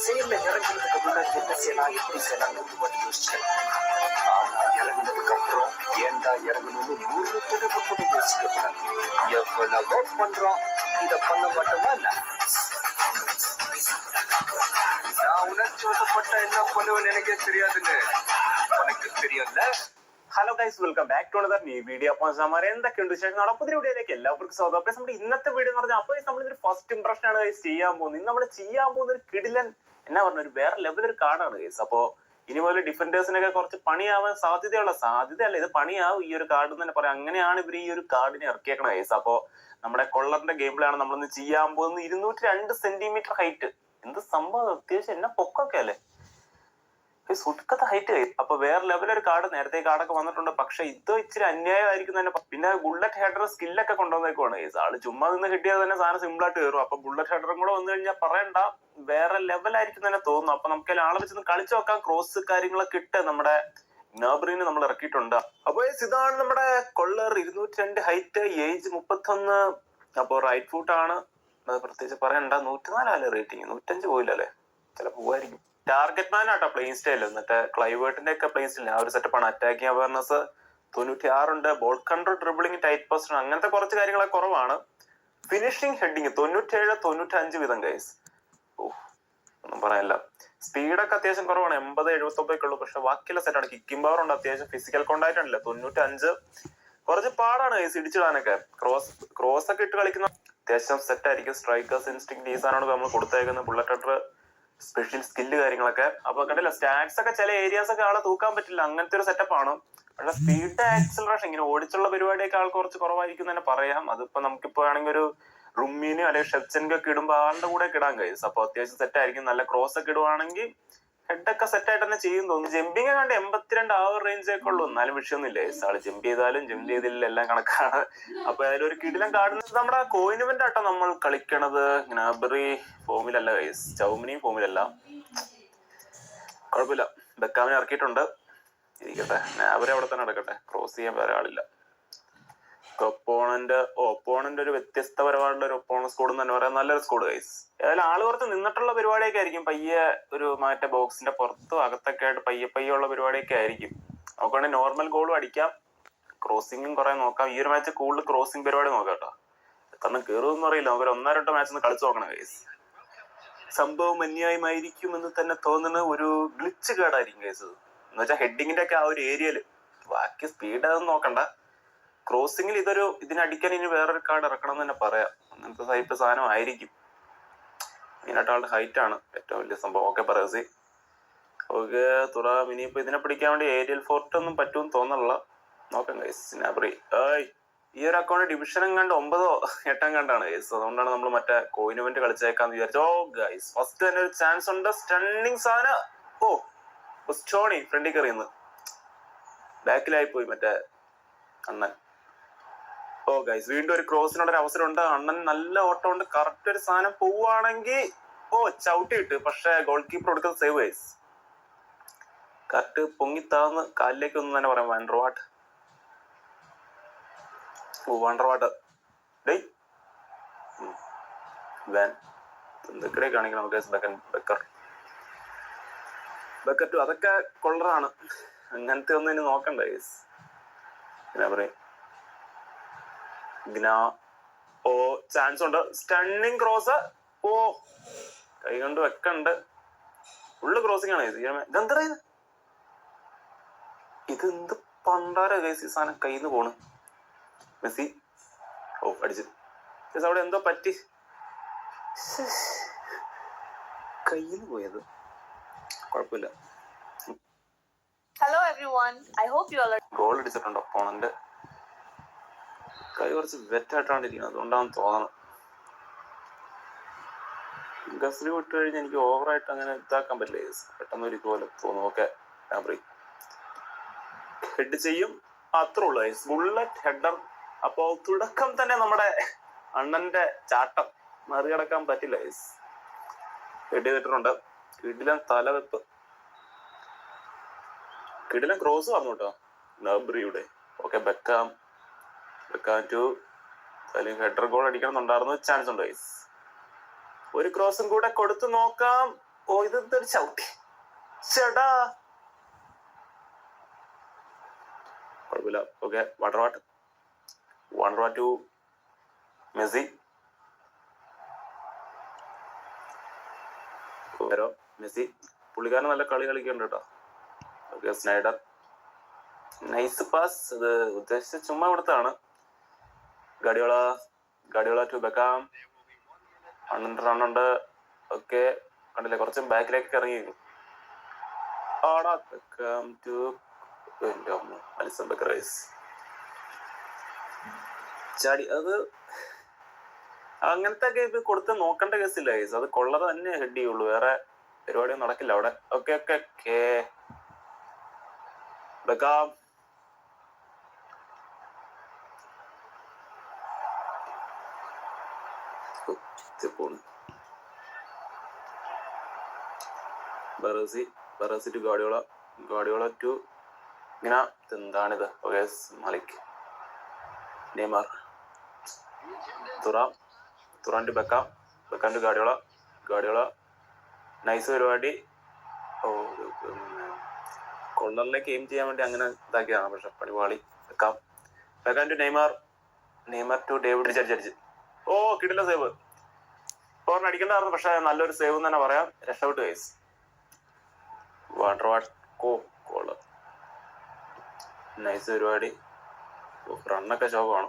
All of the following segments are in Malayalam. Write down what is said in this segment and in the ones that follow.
செயல்ல இறங்குறதுக்கு முன்னாடி என்ன செய்யலாம் எப்படி செய்யலாம்னு யோசிச்சேன். ஆனா இறங்குனதுக்கு அப்புறம் ஏன்டா இறங்கணும்னு 100 தடவை கூட யோசிக்கப்படாது. எவ்வளவோ பண்றோம், இத பண்ண மாட்டோமா? நான் உணர்ச்சி வசப்பட்ட என்ன பண்ணுவேன்னு எனக்கே தெரியாதுன்னு உனக்கு தெரியும்ல. Hello guys, welcome back to another new video. അപ്പോൾ സമാരെ എന്തൊക്കെയുണ്ട് വിശേഷം? നമ്മുടെ പുതിയ വീഡിയോയിലേക്ക് എല്ലാവർക്കും സ്വാഗതം. അപ്പോൾ നമ്മുടെ ഇന്നത്തെ വീഡിയോ എന്ന് പറഞ്ഞാൽ അപ്പോൾ നമ്മളിതൊരു ഫസ്റ്റ് ഇംപ്രഷൻ ആണ് ഗൈസ് ചെയ്യാൻ പോകുന്നത്. ഇന്ന് നമ്മൾ ചെയ്യാൻ പോകുന്ന ഒരു കിടിലൻ എന്നാ പറഞ്ഞ ഒരു വേറെ ലെവൽ ഒരു കാർഡാണ് ഗൈസ്. അപ്പോൾ ഇനി മുതൽ ഡിഫൻഡേഴ്സിനൊക്കെ കുറച്ച് പണിയാവാൻ സാധ്യതയല്ല, ഇത് പണിയാവും ഈ ഒരു കാർഡ് തന്നെ പറയാം. അങ്ങനെയാണ് ഇവർ ഈ ഒരു കാർഡിനെ ഇറക്കിയേക്കണ ഗൈസ്. അപ്പോൾ നമ്മുടെ കൊള്ളറിന്റെ ഗെയിം പ്ലേ ആണ് നമ്മളിന്ന് ചെയ്യാൻ പോകുന്നത്. 202 സെന്റിമീറ്റർ ഹൈറ്റ്. എന്ത് സംഭവം, അത്യാവശ്യം എന്നാ പൊക്കൊക്കെ അല്ലേ, സുടുക്കത്തെ ഹൈറ്റ്. അപ്പൊ വേറെ ലെവലൊരു കാർഡ്, നേരത്തെ കാർഡൊക്കെ വന്നിട്ടുണ്ട്, പക്ഷെ ഇത് ഇച്ചിരി അന്യായമായിരിക്കും തന്നെ. പിന്നെ ബുള്ളറ്റ് ഹെഡർ സ്കില്ലൊക്കെ കൊണ്ടുവന്നേക്കുവാണ് ഗൈസ്. ആള് ചുമ്മാ നിന്ന് കിട്ടിയാൽ തന്നെ സാധനം സിമ്പിൾ ആയിട്ട് കയറും. അപ്പൊ ബുള്ളറ്റ് ഹെഡറും കൂടെ വന്നു കഴിഞ്ഞാൽ പറയണ്ട, വേറെ ലെവലായിരിക്കും തന്നെ തോന്നുന്നു. അപ്പൊ നമുക്ക് ആളെ വെച്ച് കളിച്ചു നോക്കാം. ക്രോസ് കാര്യങ്ങളൊക്കെ ഇട്ട് നമ്മുടെ നർബറിനെ നമ്മൾ ഇറക്കിയിട്ടുണ്ട്. അപ്പൊ ഇതാണ് നമ്മുടെ കൊള്ളർ. 202 ഹൈറ്റ്, ഏജ് 31. അപ്പൊ റൈറ്റ് ഫുട്ട് ആണ്, പ്രത്യേകിച്ച് പറയണ്ട. 104 റേറ്റിംഗ്, 105 പോയില്ലല്ലേ, ചിലപ്പോ പോവായിരിക്കും. ടാർഗറ്റ് മാൻ ആട്ടോ പ്ലേയിങ് സ്റ്റൈൽ. എന്നിട്ട് ക്ലൈവേർട്ടിന്റെ ഒക്കെ പ്ലേയിങ് സ്റ്റൈൽ ആ ഒരു സെറ്റപ്പാണ്. Attacking awareness 96 ball control, dribbling, tight position, അങ്ങനത്തെ കുറച്ച് കാര്യങ്ങളൊക്കെ കുറവാണ്. ഫിനിഷിംഗ് ഹെഡിങ് 97, 95 വീതം ഗൈസ്. ഒന്നും പറയാനില്ല. സ്പീഡൊക്കെ അത്യാവശ്യം കുറവാണ്, 80, 79 ഉള്ളൂ. പക്ഷെ ബാക്കിയുള്ള സെറ്റാണ്. കിക്കിംഗ് പവർ ഉണ്ട്, അത്യാവശ്യം ഫിസിക്കൽ കോണ്ടാക്ട് ഉണ്ടല്ലോ 95. കുറച്ച് പാടാണ് ഗൈസ് ഇടിച്ചിടാനൊക്കെ. ക്രോസ് ഒക്കെ ഇട്ട് കളിക്കുന്ന അത്യാവശ്യം സെറ്റ് ആയിരിക്കും. സ്ട്രൈക്കേഴ്സ് ഇൻസ്റ്റിങ് ഡീസാനാണ് നമ്മൾ കൊടുത്തേക്കുന്നത്. ബുള്ളറ്റ് ഹെഡർ സ്പെഷ്യൽ സ്കില്ല് കാര്യങ്ങളൊക്കെ. അപ്പൊ കണ്ടില്ല, സ്റ്റാറ്റ്സ് ഒക്കെ ചില ഏരിയാസ് ഒക്കെ ആളെ തൂക്കാൻ പറ്റില്ല, അങ്ങനത്തെ ഒരു സെറ്റപ്പ് ആണ്. പക്ഷെ സ്പീഡ്, ആക്സിലറേഷൻ, ഇങ്ങനെ ഓടിച്ചുള്ള പരിപാടിയൊക്കെ ആൾ കുറച്ച് കുറവായിരിക്കും തന്നെ പറയാം. അതിപ്പോ നമുക്കിപ്പോ ആണെങ്കിൽ ഒരു റുമ്മീനോ അല്ലെങ്കിൽ ഷെപ്ചെൻകോ ഒക്കെ ഇടുമ്പോ ആളുടെ കൂടെ ഒക്കെ ഇടാൻ കഴിയും. അപ്പൊ അത്യാവശ്യം സെറ്റ് ആയിരിക്കും. നല്ല ക്രോസ് ഒക്കെ ഇടുവാണെങ്കിൽ ഹെഡൊക്കെ സെറ്റ് ആയിട്ട് തന്നെ ചെയ്യും തോന്നുന്നു. ജമ്പിങ് കണ്ട് 82 ആ ഒരു റേഞ്ച് ഒക്കെ ഉള്ളൂ, എന്നാലും വിഷയമൊന്നുമില്ല. ആള് ജമ്പ് ചെയ്താലും ജമ്പ് ചെയ്തില്ല എല്ലാം കണക്കാണ്. അപ്പൊ അതിലൊരു കിടിലം കാണുന്നത് നമ്മുടെ കോയിനുവന്റ് ആട്ടോ നമ്മൾ കളിക്കണത്. ഗ്നാബറി ഫോമിലല്ല ഗൈസ്, ചൗമിനിയും ഫോമിലല്ല. കുഴപ്പമില്ല, ബെക്കാമിനെ ഇറക്കിയിട്ടുണ്ട്, ഇരിക്കട്ടെ. നാബറി അവിടെ തന്നെ നടക്കട്ടെ, ക്രോസ് ചെയ്യാൻ വേറെ ആളില്ല. ഒപ്പോണന്റ് ഒരു വ്യത്യസ്തപരമായിട്ടുള്ള ഒരു ഒപ്പോണ സ്കോഡ് തന്നെ പറയാം. നല്ലൊരു സ്കോഡ് ഗൈസ്. ഏതായാലും ആള് കുറച്ച് നിന്നിട്ടുള്ള പരിപാടിയൊക്കെ ആയിരിക്കും. പയ്യെ ഒരു മറ്റേ ബോക്സിന്റെ പുറത്തും അകത്തൊക്കെ ആയിട്ട് പയ്യെ ഉള്ള പരിപാടിയൊക്കെ ആയിരിക്കും. നമുക്കാണെങ്കിൽ നോർമൽ ഗോളും അടിക്കാം, ക്രോസിംഗും കുറെ നോക്കാം. ഈ ഒരു മാച്ച് കൂടുതൽ ക്രോസിംഗ് പരിപാടി നോക്കാം കേട്ടോ. എത്ര കയറുമെന്ന് അറിയില്ല, നമുക്ക് 1-2 മാച്ച് ഒന്ന് കളിച്ചു നോക്കണം ഗൈസ്. സംഭവം അന്യായമായിരിക്കും എന്ന് തന്നെ തോന്നുന്ന ഒരു ഗ്ലിച്ച് കാർഡായിരിക്കും ഗൈസ്. എന്ന് വെച്ചാൽ ഹെഡിങ്ങിന്റെ ഒക്കെ ആ ഒരു ഏരിയയില്. ബാക്കി സ്പീഡ് അതൊന്നും നോക്കണ്ട. ക്രോസിംഗിൽ ഇതിനടിക്കാൻ ഇനി വേറൊരു കാർഡ് ഇറക്കണം എന്ന് തന്നെ പറയാം. അങ്ങനത്തെ ടൈപ്പ് സാധനം ആയിരിക്കും. മെയിനായിട്ട് ആളുടെ ഹൈറ്റ് ആണ് ഏറ്റവും വലിയ സംഭവം. ഓക്കെ പറയസി, ഓക്കെ തുറാം. ഇനിയിപ്പോ ഇതിനെ പിടിക്കാൻ വേണ്ടി ഏരിയൽ ഫോർട്ട് ഒന്നും പറ്റുമെന്ന് തോന്നല്ല. നോക്കാം ഗൈസ്. നാബറി ഈ ഒരു അക്കൗണ്ട് ഡിവിഷനും കണ്ട് 9 or 8 കണ്ടാണ് ഗൈസ്. അതുകൊണ്ടാണ് നമ്മൾ മറ്റേ കോയിനുവന്റ് കളിച്ചേക്കാന്ന് വിചാരിച്ചു. ഓ ഗൈസ്, ഫസ്റ്റ് തന്നെ ഒരു ചാൻസ് ഉണ്ട്. സ്റ്റണ്ണിങ് സാധനം. സ്റ്റോണി ഫ്രണ്ടിൽ കയറിയെന്ന് ബാക്കിലായി പോയി മറ്റേ അണ്ണൻ. ഓ ഗൈസ്, വീണ്ടും ഒരു ക്രോസിനുള്ള ഒരു അവസരം ഉണ്ട്. അണ്ണൻ നല്ല ഓട്ടം ഉണ്ട്. കറക്റ്റ് ഒരു സാധനം പോവുകയാണെങ്കിൽ ചവിട്ടി ഇട്ട്. പക്ഷെ ഗോൾ കീപ്പർ കൊടുക്കുന്ന സേവ് ഗൈസ്. കറക്റ്റ് പൊങ്ങിത്താന്ന് കാലിലേക്ക് ഒന്നും തന്നെ പറയാം. വണ്ടർവാട്ട് ഡേയ് എന്തൊക്കെ കാണിക്കണം ബക്കർ അതൊക്കെ കൊള്ളറാണ്. അങ്ങനത്തെ ഒന്നും ഇനി നോക്കണ്ട ഗൈസ്. എന്നാ പറയും, ചാൻസ് ഉണ്ട്. Stunning cross. കൈ കൊണ്ട് വെക്കണ്ട്. ഫുള്ള് ക്രോസിംഗ് ആണ്. ഇതെന്താ ഇതെന്ത് പണ്ടാര ഗൈസ്, ഈ സാധനം കയ്യിൽ നിന്ന് പോണ്. മെസ്സി അടിച്ചു. അവിടെ എന്തോ പറ്റി, കയ്യിൽ നിന്ന് പോയത്. കുഴപ്പമില്ല. Hello everyone, I hope you all are. Goal അടിച്ചിട്ടുണ്ട് ഒപ്പോണന്റ്. കൈ കുറച്ച് വെറ്റായിട്ടാണ്ടിരിക്കുന്നത്, അതുകൊണ്ടാണെന്ന് തോന്നണം. ഗസ്ലി വിട്ട് കഴിഞ്ഞ് എനിക്ക് ഓവറായിട്ട് അങ്ങനെ ഇതാക്കാൻ പറ്റില്ല. പെട്ടെന്ന് ഒരു പോലെ തോന്നും. ഓക്കെ നാബറി ഹെഡ് ചെയ്യും, അത്രേ ഉള്ളൂ. Bullet header. അപ്പോ തുടക്കം തന്നെ നമ്മുടെ അണ്ണന്റെ ചാട്ടം മറികടക്കാൻ പറ്റില്ല. ഹെഡ് ചെയ്തിട്ടുണ്ട്. കിടിലൻ തലവെപ്പ്, കിടിലൻ ക്രോസ് വന്നു കേട്ടോ നാബ്രിയുടെ. ഓക്കെ ബെക്കാം ടു അല്ലെങ്കിൽ ഹെഡർ ഗോൾ അടിക്കണം എന്നുണ്ടായിരുന്നു. ചാൻസ് ഉണ്ട് ഗൈസ്. ഒരു ക്രോസും കൂടെ കൊടുത്തു നോക്കാം. ഓ ഇതെന്തൊരു ചവിട്ടി ചേട്ടാ. കുഴപ്പമില്ല. Okay, one two Messi. Messi പുള്ളിക്കാരൻ നല്ല കളി കളിക്കുന്നുണ്ട് കേട്ടോ. Okay, Sneijder nice pass. ഇത് ഉദ്ദേശിച്ച ചുമ്മാ കൊടുത്താണ്. Guardiola to Beckham. റണ്ണുണ്ട്. ഓക്കെ, കണ്ടില്ലേ കുറച്ചും ബാക്കിലേക്ക് ഇറങ്ങി. ആടാ Beckham to Alisson Becker Rice ചാടി. അത് അങ്ങനത്തെ ഒക്കെ ഇത് കൊടുത്ത് നോക്കേണ്ട കേസില്ല ഗൈസ്. അത് കൊള്ളറ തന്നെ ഹെഡ് ചെയ്യുള്ളൂ, വേറെ പരിപാടിയൊന്നും നടക്കില്ല അവിടെ. Okay okay okay, Beckham. ബറോസി ടു ഗാഡിയോള ടു ഇങ്ങനെ. എന്താണിത്? Okay, Malik. Neymar. Thuram to Beckham to Guardiola. Nice പരിപാടി. ഓ, കോർണറിലേക്ക് എയിം ചെയ്യാൻ വേണ്ടി അങ്ങനെ ഇതാക്കിയതാണ്, പക്ഷെ പടിപാളി. Beckham to Neymar to David Judge. ഓ, കിടില സേവ്. കോർണർ അടിക്കേണ്ടായിരുന്നു, പക്ഷെ നല്ലൊരു സേവ് എന്ന് തന്നെ പറയാം. രക്ഷപ്പെട്ടു ഗൈസ്. കോള് നൈസ് പരിപാടി. റണ്ണൊക്കെ ശോകമാണ്.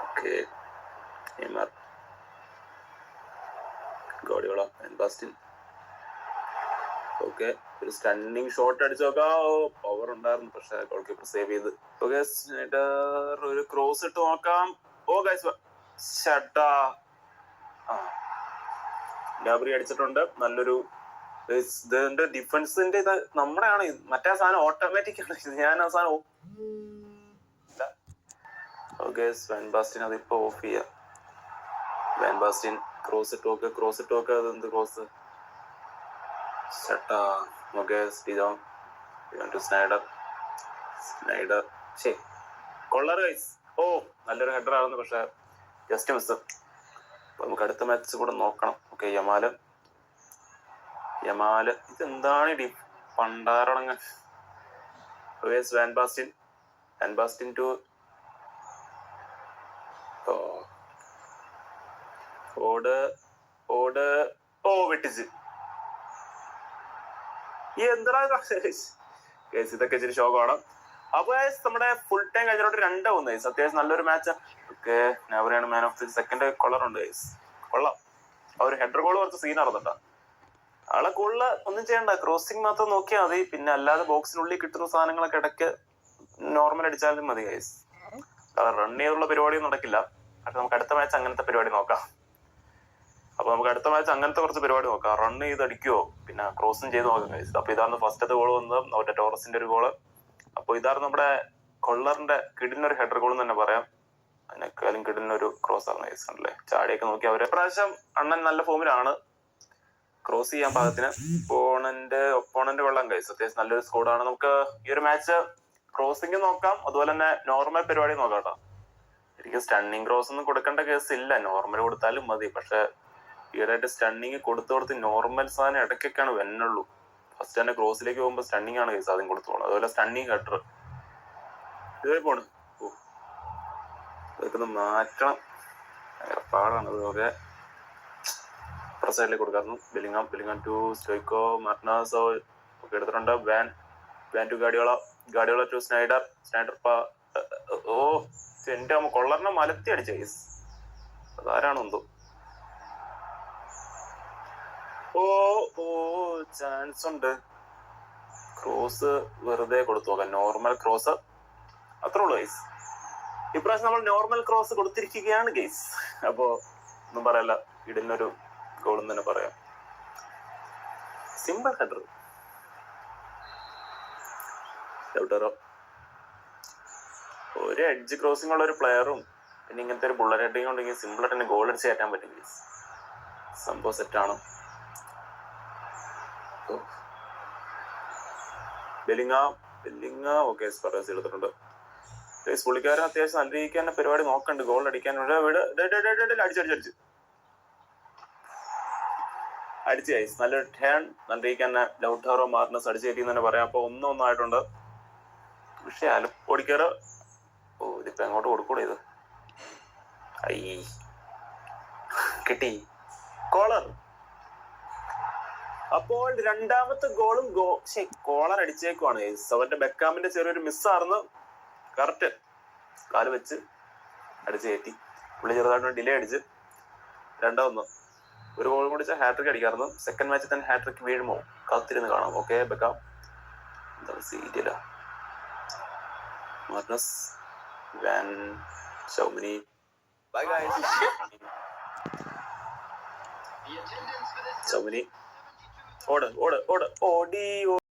ഓക്കെ, നെയ്മർ, ഗാഡിയോള, ബാസ്റ്റിൻ. ഓക്കെ, ഒരു സ്റ്റണ്ണിങ് ഷോട്ട് അടിച്ചു നോക്കാം. പവർ ഉണ്ടായിരുന്നു, പക്ഷെ ഗോൾ കീപ്പർ സേവ് ചെയ്ത്. ഓക്കെ, ഒരു ക്രോസ് ഇട്ട് നോക്കാം. ഓ ഗൈസ്, ഷട്ടാ. ഡാബറി അടിച്ചിട്ടുണ്ട്. നല്ലൊരു ഇതിന്റെ ഡിഫൻസിന്റെ ഇത് നമ്മുടെ ആണ്. മറ്റേ സാധനം ഓട്ടോമാറ്റിക് ആണ്, ഞാൻ ആ സാധനം. ഓക്കെ, വാൻ അതിപ്പോ ഓഫ് ചെയ്യാം. വാൻ ക്രോസ് ഇട്ട് നോക്ക്. അതെന്ത് ക്രോസ്? ഷട്ടാ. ഓക്കെ, സ്നൈഡർ കൊള്ളർ ഗൈസ്. ഓ, നല്ലൊരു ഹെഡർ ആവുന്നു, പക്ഷെ ജസ്റ്റ് മിസ്. നമുക്ക് അടുത്ത മാച്ച് കൂടെ നോക്കണം. ഓക്കെ, യമാല്. ഇതെന്താണ് ഇടി പണ്ടാറടങ്ങ. വാൻ ബാസ്റ്റിൻ ടു ഓ വെട്ടിച്ച്. എന്താ ഇതൊക്കെ ഇച്ചിരി ശോകമാണ്. അപ്പൊ നമ്മുടെ ഫുൾ ടൈം കഴിഞ്ഞിട്ട് 2-1 ഗൈസ്. അത്യാവശ്യം നല്ലൊരു മാച്ച്. ഓക്കെ, നവറിയാണ് മാൻ ഓഫ് ദി സെക്കൻഡ്. കൊള്ളറുണ്ട് ഗൈസ്, കൊള്ളാം. ആ ഒരു ഹെഡർ ഗോൾ കുറച്ച് സീൻ നടന്നിട്ടാ. ആളെ കൂടുതൽ ഒന്നും ചെയ്യണ്ട, ക്രോസിംഗ് മാത്രം നോക്കിയാൽ മതി. പിന്നെ അല്ലാതെ ബോക്സിനുള്ളിൽ കിട്ടുന്ന സാധനങ്ങളൊക്കെ ഇടയ്ക്ക് നോർമൽ അടിച്ചാലും മതി ഗൈസ്. റൺ ചെയ്തുള്ള പരിപാടിയൊന്നും നടക്കില്ല. പക്ഷെ നമുക്ക് അടുത്ത മാച്ച് അങ്ങനത്തെ പരിപാടി നോക്കാം. അപ്പൊ നമുക്ക് അടുത്ത മാച്ച് അങ്ങനത്തെ കുറച്ച് പരിപാടി നോക്കാം. റൺ ചെയ്ത് അടിക്കുവോ, പിന്നെ ക്രോസും ചെയ്ത് നോക്കാം ഗൈസ്. അപ്പൊ ഇതാണ് ഫസ്റ്റത്തെ ഗോൾ വന്നത്, മറ്റേ ടോറസിന്റെ ഒരു ഗോള്. അപ്പൊ ഇതാണ് നമ്മുടെ കൊള്ളറിന്റെ കിടിനൊരു ഹെഡർ ഗോൾ എന്ന് തന്നെ പറയാം. അതിനേക്കാളും കിടിനൊരു ക്രോസ് ആണ് ഗൈസ്. അല്ലേ, ചാടിയൊക്കെ നോക്കി അവരെ. പ്രാവശ്യം അണ്ണൻ നല്ല ഫോമിലാണ്, ക്രോസ് ചെയ്യാൻ പാകത്തിന്. ഒപ്പോണന്റ് കൊള്ളാം ഗൈസ്. അത്യാവശ്യം നല്ലൊരു സ്കോഡാണ്. നമുക്ക് ഈ ഒരു മാച്ച് ക്രോസിംഗ് നോക്കാം, അതുപോലെ തന്നെ നോർമൽ പരിപാടി നോക്കാം കേട്ടോ. എനിക്ക് സ്റ്റണ്ണിങ് ക്രോസ് ഒന്നും കൊടുക്കേണ്ട കേസ് ഇല്ല, നോർമൽ കൊടുത്താലും മതി. പക്ഷെ ഈയിടെയായിട്ട് സ്റ്റണ്ണിങ് കൊടുത്ത് നോർമൽ സാധനം ഇടയ്ക്കൊക്കെയാണ് വെന്നുള്ളൂ. ഫസ്റ്റ് തന്നെ ക്രോസിലേക്ക് പോകുമ്പോൾ സ്റ്റണ്ണിങ് ആണ് കേസ് ആദ്യം കൊടുത്തു പോകണം. അതുപോലെ സ്റ്റണ്ണിങ് ഹെഡർ ഇതേ പോണ്. ഇതൊക്കെ ഒന്ന് മാറ്റണം, പാടാണ്. അതുപോലെ സൈഡിലേക്ക് കൊടുക്കാറുണ്ട്. ബെല്ലിങ്ങാം ടു സ്റ്റോയ്ക്കോ മാർട്ടിനസ്. ഒക്കെ എടുത്തിട്ടുണ്ട്. Van to Guardiola to Sneijder. ഓ, എന്റെ അമ്മ, കൊള്ളറിനെ മലത്തി അടിച്ച കേസ്. അതാരാണോ എന്തോ. ഓ ചാൻസ് ഉണ്ട്. ക്രോസ് വെറുതെ കൊടുത്തു നോക്കാം. നോർമൽ ക്രോസ്, അത്രേ ഉള്ളൂ ഗൈസ്. ഇപ്രാവശ്യം നമ്മൾ നോർമൽ ക്രോസ് കൊടുത്തിരിക്കുകയാണ് ഗൈസ്. അപ്പോ ഒന്നും പറയല്ല, ഇടുന്നൊരു ഗോളെന്ന് തന്നെ പറയാം. Simple header. ഒരു എഡ്ജ് ക്രോസിംഗ് ഉള്ള ഒരു പ്ലെയറും പിന്നെ ഇങ്ങനത്തെ ഒരു ബുള്ളറ്റ് ഹെഡിങ് ഉണ്ടെങ്കിൽ സിമ്പിൾ ആയിട്ട് തന്നെ ഗോൾ അടിച്ച് കയറ്റാൻ പറ്റും ഗൈസ്. സംഭവം സെറ്റാണ്. ബെല്ലിങ്ങാം ഓക്കെ, സ്പെറേഴ്സ് എടുത്തിട്ടുണ്ട്. പുള്ളിക്കാരൻ അത്യാവശ്യം നല്ല രീതിക്ക് തന്നെ പരിപാടി നോക്കണ്ട്. ഗോൾ അടിക്കാൻ അടിച്ച് അടിച്ചു ഗൈസ്. നല്ലൊരു ടേൺ നന്ദിക്ക് തന്നെ ലൗട്ടാറോ മാർട്ടിനസ് അടിച്ചു കയറ്റി തന്നെ പറയാം. അപ്പൊ 1-1 പക്ഷെ ഓടിക്കാറ്. ഓ ഇതിപ്പോ എങ്ങോട്ട് കൊടുക്കൂടെ ഇത്? ഐ കിട്ടി കോളർ. അപ്പോൾ രണ്ടാമത്തെ ഗോളും കോളർ അടിച്ചേക്കുവാണ് ഗൈസ്. അവന്റെ ബെക്കാമിന്റെ ചെറിയൊരു മിസ്സായിരുന്നു. കറക്റ്റ് കാല് വെച്ച് അടിച്ചു കയറ്റി. പുള്ളി ചെറുതായിട്ട് ഡിലേ അടിച്ച് 2-1. ഒരു ഗോൾ കൂടി ഹാട്രിക് അടിക്കാറുണ്ട്. സെക്കൻഡ് മാച്ചിൽ തന്നെ ഹാട്രിക് വീഴുമോ? കാത്തിരുന്ന് കാണാം. ഓക്കെ ബെക്കാം എന്താണ് സീരിയല മാർട്ടിനസ് വാൻ ചൗമിനി. Bye guys. ചൗമിനി ഓട് ഓടി